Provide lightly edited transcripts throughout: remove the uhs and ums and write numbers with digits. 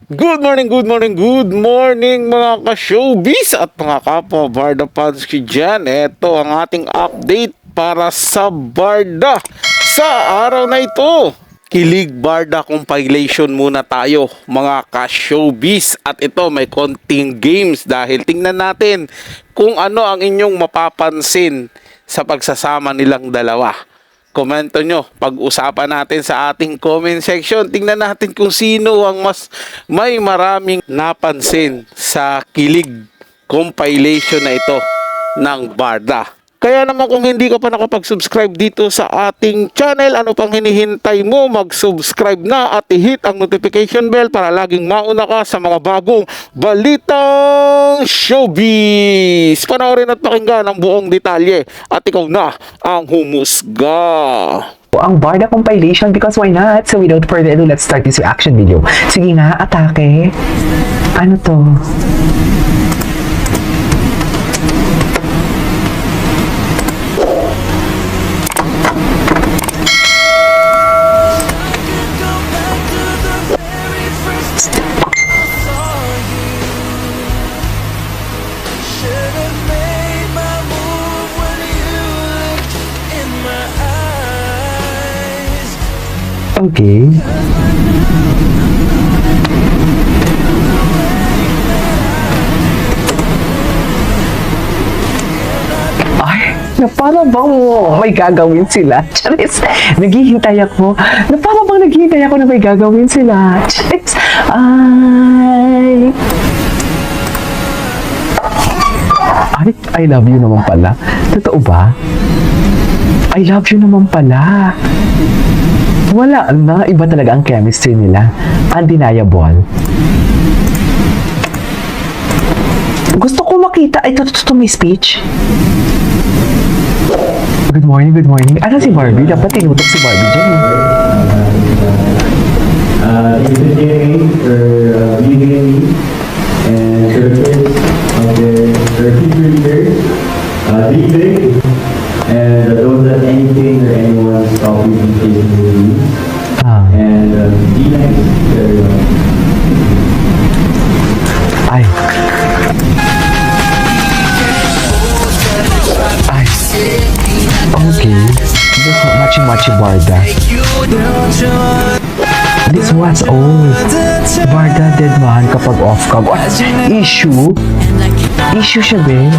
Good morning, good morning mga ka-showbiz at mga kapwa Barda fans ko dyan. Ito ang ating update para sa Barda sa araw na ito. Kilig Barda compilation muna tayo mga ka-showbiz. At ito may konting games dahil tingnan natin kung ano ang inyong mapapansin sa pagsasama nilang dalawa. Komento nyo, pag-usapan natin sa ating comment section. Tingnan natin kung sino ang mas may maraming napansin sa kilig compilation na ito ng Barda. Kaya naman kung hindi ka pa nakapag-subscribe dito sa ating channel, ano pang hinihintay mo? Mag-subscribe na at i-hit ang notification bell para laging mauna ka sa mga bagong balitang showbiz. Panoorin at pakinggan ang buong detalye at ikaw na ang humusga. Ang Barda compilation because why not? So without further ado, let's start this reaction video. Sige nga, atake. Ano to? Okay. Ay, na para bang may gagawin sila. Charis, naghihintay ako. Na para bang naghihintay ako na may gagawin sila. Charis, ay. Ay, I love you naman pala. Totoo ba? I love you naman pala. Wala na, iba talaga ang chemistry nila. Undeniable. Gusto ko makita, ito may speech. Good morning, good morning. Ano si Barbie? Dapat tinutok si Barbie dyan. Engineering for leading and service of their future leaders, dream big, and don't let anything or anyone stop you from chasing your dreams. And be nice to everyone. Ay. Ay. Okay. This is matchy Barda. This one's old. Barda dead man kapag off cam. What? Issue? Issue siya, be?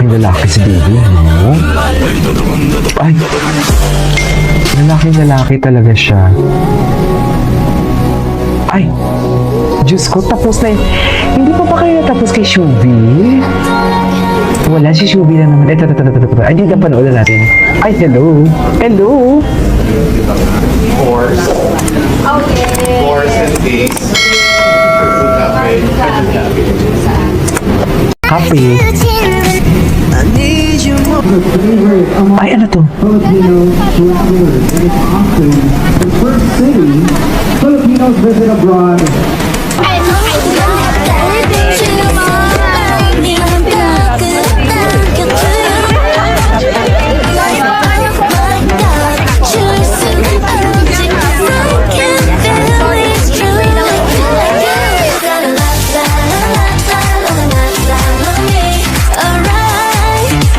Lalaki si baby, no? Ay. Lalaki talaga siya. Ay. Diyos ko, tapos na yun. Hindi pa kayo natapos kay Shubi? Wala si Shubi na naman. Ito. Ay, hindi na panoorin natin. Ay, hello. Hello. Horse. Okay. Horse and face. Happy. Ay, ano to? Filipino tour, and it's often the first city Filipinos visit abroad.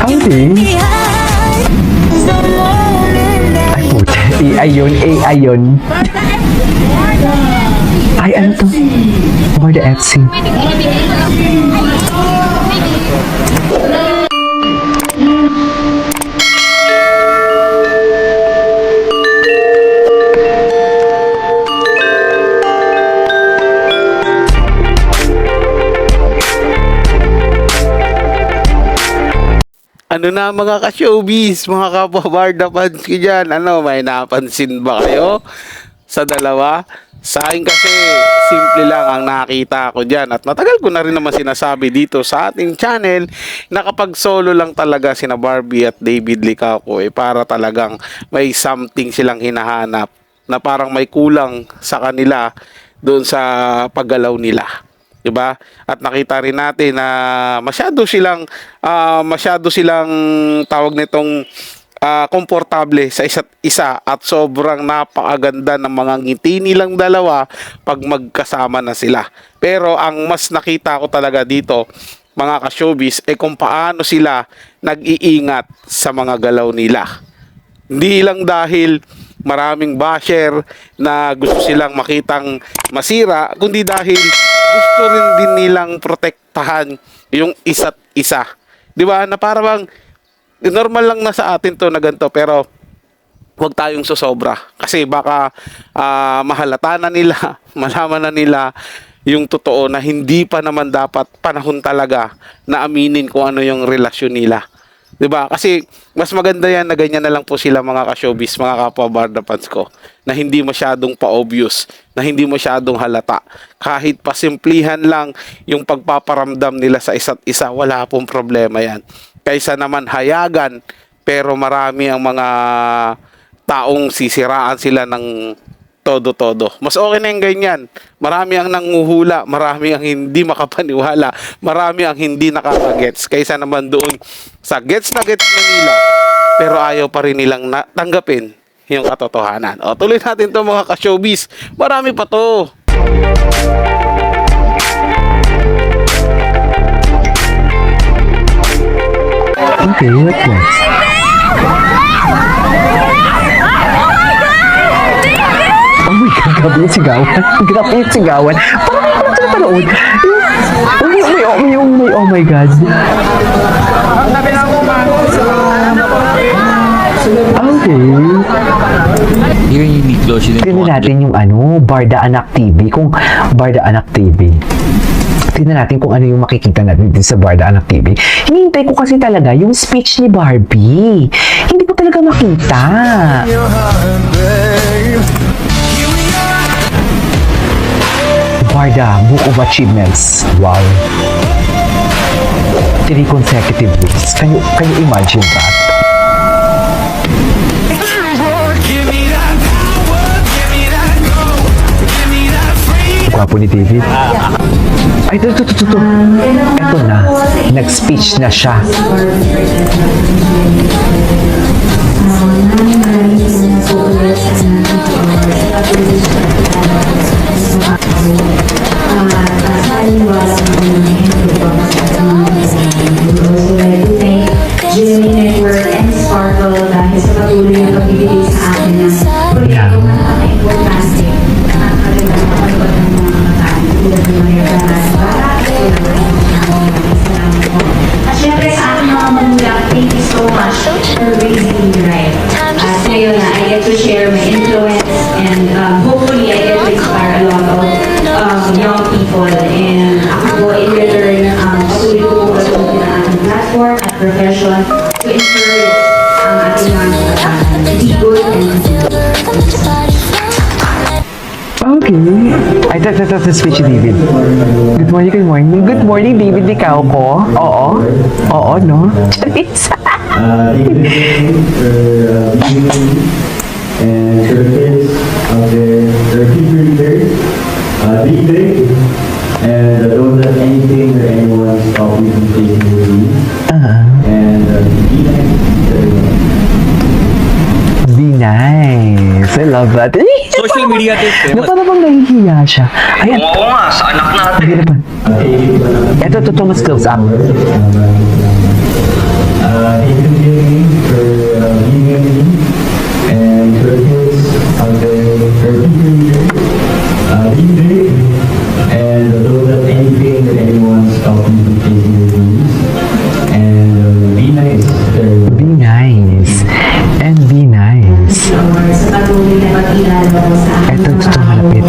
Howdy. Ay, puta. Ayon. Ay, ano to? Barda FC. Ano na mga ka-showbiz, mga kapwa Barda fans ko dyan? Ano, may napansin ba kayo sa dalawa? Sa akin kasi, simple lang ang nakita ko dyan. At matagal ko na rin naman sinasabi dito sa ating channel na kapag solo lang talaga sina Barbie at David Licaco, para talagang may something silang hinahanap na parang may kulang sa kanila doon sa paggalaw nila. 'Di ba? At nakita rin natin na masyado silang tawag nitong komportable sa isa't isa at sobrang napakaganda ng mga ngiti nilang dalawa pag magkasama na sila. Pero ang mas nakita ko talaga dito, mga ka-showbiz, kung paano sila nag-iingat sa mga galaw nila. Hindi lang dahil maraming basher na gusto silang makitang masira, kundi dahil gusto rin din nilang protektahan yung isa't isa. 'Di ba? Na parang normal lang na sa atin to na ganito, pero huwag tayong sosobra kasi baka mahalata na nila, malaman na nila yung totoo na hindi pa naman dapat panahon talaga na aminin kung ano yung relasyon nila. 'Di ba? Kasi mas maganda yan na ganyan na lang po sila, mga ka-showbiz, mga kapwa Barda fans ko, na hindi masyadong pa-obvious, na hindi masyadong halata. Kahit pasimplihan lang yung pagpaparamdam nila sa isa't isa, wala pong problema yan. Kaysa naman hayagan, pero marami ang mga taong sisiraan sila ng todo-todo. Mas okay na yung ganyan. Marami ang nanguhula, marami ang hindi makapaniwala, marami ang hindi nakakagets. Kaysa naman doon sa gets na nila, pero ayaw pa rin nilang tanggapin yung katotohanan. O, tuloy natin to, mga ka-showbiz. Marami pa to. Okay, what next? Oh my God, grabe yung sigawan. Grabe yung sigawan. Parang ako nagtatanood. Oh my God. Okay. Yun yung unique close yun. Tingnan natin yung Barda Anak TV. Kung Barda Anak TV. Tingnan natin kung ano yung makikita natin din sa Barda Anak TV. Hinihintay ko kasi talaga yung speech ni Barbie. Hindi ko talaga makita. Barda Book of Achievements. Wow. 3 consecutive weeks. Can you imagine that? Gwapo ni David. Ay, ito. Ito na. Nag-speech na siya. Jimmy Network and Sparkle dahil sa patuloy na pagbibigay sa akin ng proyektong napaka-importante na nakakaganda ng pagod ng mga kabataan tulad ng Maria Clara salamat po. At syempre sa aking mga magulang, thank you so much for raising me right. At ngayon na, I get to share my influence and hopefully I get to inspire a lot of young people, and ako po in return, patuloy ko po patuloy na aking platform at profession to encourage ang ating mga kabataan to be good and Okay. Ay, ito speech ni David. Good morning. Good morning, David. Ikaw ko? Oo, no? Charis. And to the kids out there, their future leaders, be big, and don't let anything or anyone stop you from taking your lead. And be nice to everyone. Be nice. I love that. Social media tips. Na parang bang nahihiya siya. Ayan. Oo nga, sa anak natin. Hindi na pa. Ito, mas close up. Thank you, Jimmy, for being with me. And to the kids out there, their future leaders, be big, and don't let anything or anyone stop you from taking your lead. And be nice to everyone. Be nice. And be nice. sa patuloy na pag-ilalo ko sa aking Ito, malapit.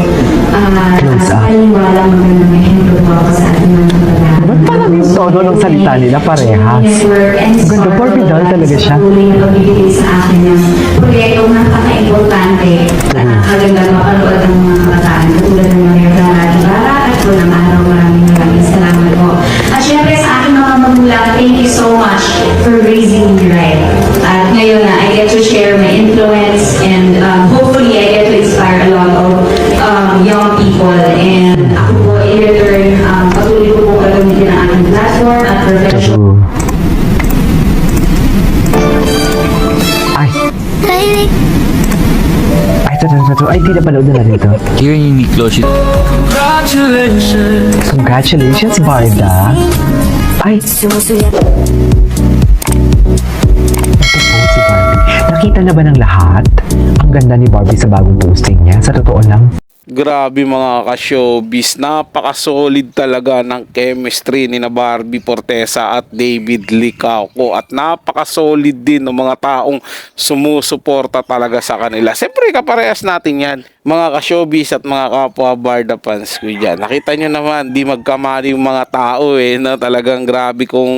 Close up. Paliwala mo na may hintro po ako sa ating mga kabataan. Ba't parang yung tono ng salita nila parehas? Ganda, Barbie doll talaga siya. Patuloy na pagbibigay sa akin ng proyektong napaka-importante at nakaganda mapanood ng mga kabataan katulad ng Maria Clara Ibarra at po ng araw. Maraming salamat po. At syempre sa aking mga magulang, thank you so much for raising me right. At ngayon na, I get to share my influence and hopefully I get to inspire a lot of young people. And ako po in return, patuloy ko po gagamitin ang aking platform at profession. Ay, di na panood na dito. Yun yung unique closure. Congratulations, Barda. Ay, nagpo-post si Barbie. Nakita na ba ng lahat? Ang ganda ni Barbie sa bagong posting niya. Sa totoo lang. Grabe mga ka-showbiz, napaka-solid talaga ng chemistry ni na Barbie Fortesa at David Licauco at napaka-solid din ng mga taong sumusuporta talaga sa kanila. Siyempre kaparehas natin yan, mga ka-showbiz at mga kapwa Barda fans ko dyan. Nakita nyo naman, di magkamali yung mga tao na talagang grabe kong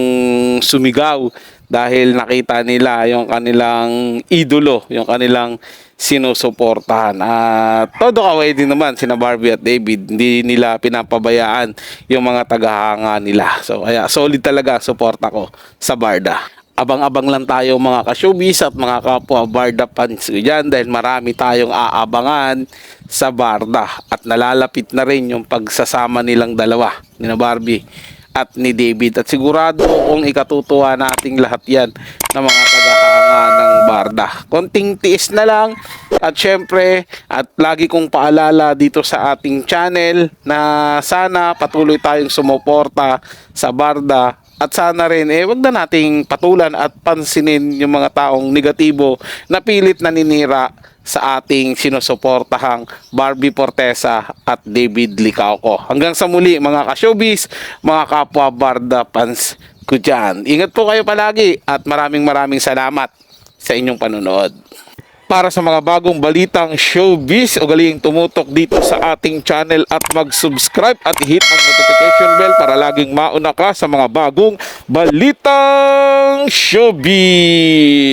sumigaw dahil nakita nila yung kanilang idolo, yung kanilang sinusuportahan. At todo kaway din naman sina Barbie at David, hindi nila pinapabayaan yung mga tagahanga nila. So kaya solid talaga ang suporta ko sa Barda. Abang-abang lang tayo mga ka-showbiz at mga kapwa Barda fans dyan dahil marami tayong aabangan sa Barda at nalalapit na rin yung pagsasama nilang dalawa, ni na Barbie at ni David, at sigurado kung ikatutuwa nating lahat yan ng mga tagahanga ng Barda. Konting tiis na lang at syempre at lagi kong paalala dito sa ating channel na sana patuloy tayong sumuporta sa Barda at sana rin wag na nating patulan at pansinin yung mga taong negatibo na pilit naninira sa ating sinusuportahang Barbie Fortesa at David Licauco. Hanggang sa muli mga ka-showbiz, mga kapwa Barda fans ko dyan. Ingat po kayo palagi at maraming salamat sa inyong panonood. Para sa mga bagong balitang showbiz, ugaling tumutok dito sa ating channel at mag-subscribe at hit ang notification bell para laging mauna ka sa mga bagong balitang showbiz.